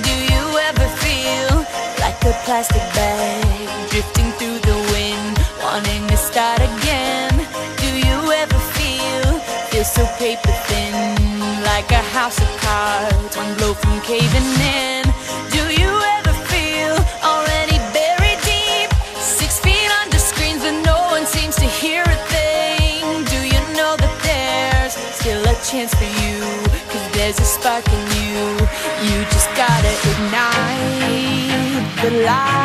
Do you ever feel like a plastic bag drifting through the wind, wanting to start again? Do you ever feel so paper thin, like a house of cards, one blow from caving in? Do you ever feel already buried deep, 6 feet under screens but no one seems to hear a thing? Do you know that there's still a chance for you, 'cause there's a spark in you? You just gotta ignite the light.